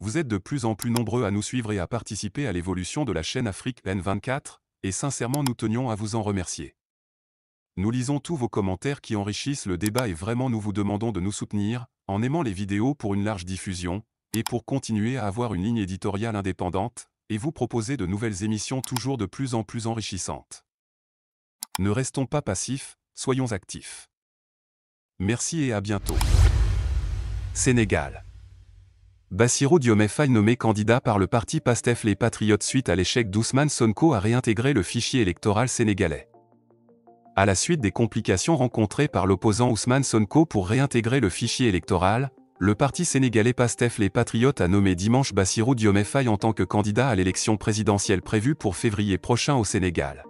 Vous êtes de plus en plus nombreux à nous suivre et à participer à l'évolution de la chaîne Afrique N24, et sincèrement nous tenions à vous en remercier. Nous lisons tous vos commentaires qui enrichissent le débat et vraiment nous vous demandons de nous soutenir, en aimant les vidéos pour une large diffusion, et pour continuer à avoir une ligne éditoriale indépendante, et vous proposer de nouvelles émissions toujours de plus en plus enrichissantes. Ne restons pas passifs, soyons actifs. Merci et à bientôt. Sénégal. Bassirou Diomaye Faye nommé candidat par le parti PASTEF les Patriotes suite à l'échec d'Ousmane Sonko à réintégrer le fichier électoral sénégalais. À la suite des complications rencontrées par l'opposant Ousmane Sonko pour réintégrer le fichier électoral, le parti sénégalais PASTEF les Patriotes a nommé dimanche Bassirou Diomaye Faye en tant que candidat à l'élection présidentielle prévue pour février prochain au Sénégal.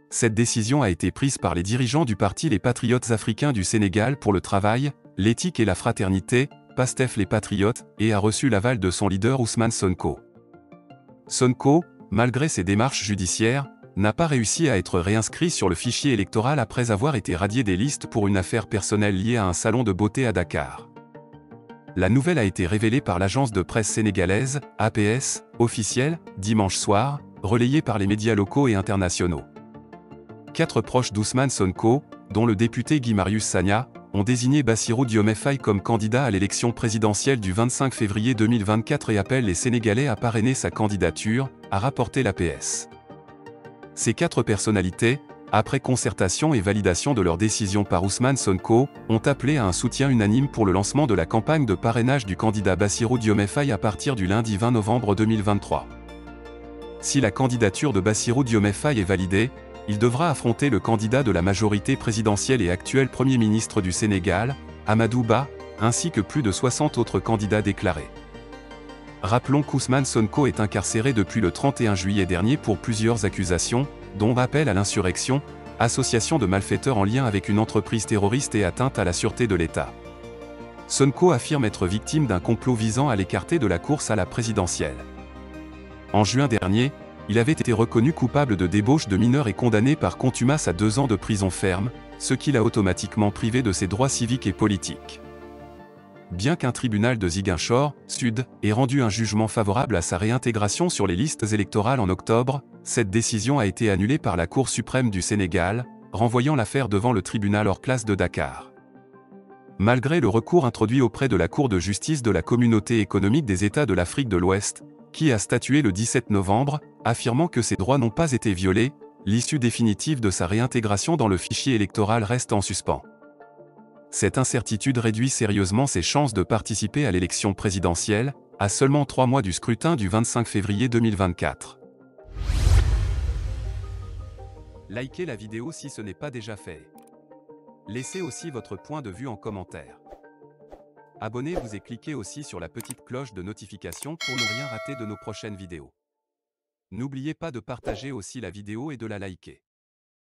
Cette décision a été prise par les dirigeants du parti Les Patriotes africains du Sénégal pour le travail, l'éthique et la fraternité, PASTEF les Patriotes, et a reçu l'aval de son leader Ousmane Sonko. Sonko, malgré ses démarches judiciaires, n'a pas réussi à être réinscrit sur le fichier électoral après avoir été radié des listes pour une affaire personnelle liée à un salon de beauté à Dakar. La nouvelle a été révélée par l'agence de presse sénégalaise, APS, officielle, dimanche soir, relayée par les médias locaux et internationaux. 4 proches d'Ousmane Sonko, dont le député Guy Marius Sagna, ont désigné Bassirou Diomaye Faye comme candidat à l'élection présidentielle du 25 février 2024 et appellent les Sénégalais à parrainer sa candidature, a rapporté l'APS. Ces 4 personnalités, après concertation et validation de leur décision par Ousmane Sonko, ont appelé à un soutien unanime pour le lancement de la campagne de parrainage du candidat Bassirou Diomaye Faye à partir du lundi 20 novembre 2023. Si la candidature de Bassirou Diomaye Faye est validée, il devra affronter le candidat de la majorité présidentielle et actuel Premier ministre du Sénégal, Amadou Ba, ainsi que plus de 60 autres candidats déclarés. Rappelons qu'Ousmane Sonko est incarcéré depuis le 31 juillet dernier pour plusieurs accusations, dont appel à l'insurrection, association de malfaiteurs en lien avec une entreprise terroriste et atteinte à la sûreté de l'État. Sonko affirme être victime d'un complot visant à l'écarter de la course à la présidentielle. En juin dernier, il avait été reconnu coupable de débauche de mineurs et condamné par contumace à 2 ans de prison ferme, ce qui l'a automatiquement privé de ses droits civiques et politiques. Bien qu'un tribunal de Ziguinchor, Sud, ait rendu un jugement favorable à sa réintégration sur les listes électorales en octobre, cette décision a été annulée par la Cour suprême du Sénégal, renvoyant l'affaire devant le tribunal hors classe de Dakar. Malgré le recours introduit auprès de la Cour de justice de la Communauté économique des États de l'Afrique de l'Ouest, qui a statué le 17 novembre, affirmant que ses droits n'ont pas été violés, l'issue définitive de sa réintégration dans le fichier électoral reste en suspens. Cette incertitude réduit sérieusement ses chances de participer à l'élection présidentielle, à seulement 3 mois du scrutin du 25 février 2024. Likez la vidéo si ce n'est pas déjà fait. Laissez aussi votre point de vue en commentaire. Abonnez-vous et cliquez aussi sur la petite cloche de notification pour ne rien rater de nos prochaines vidéos. N'oubliez pas de partager aussi la vidéo et de la liker.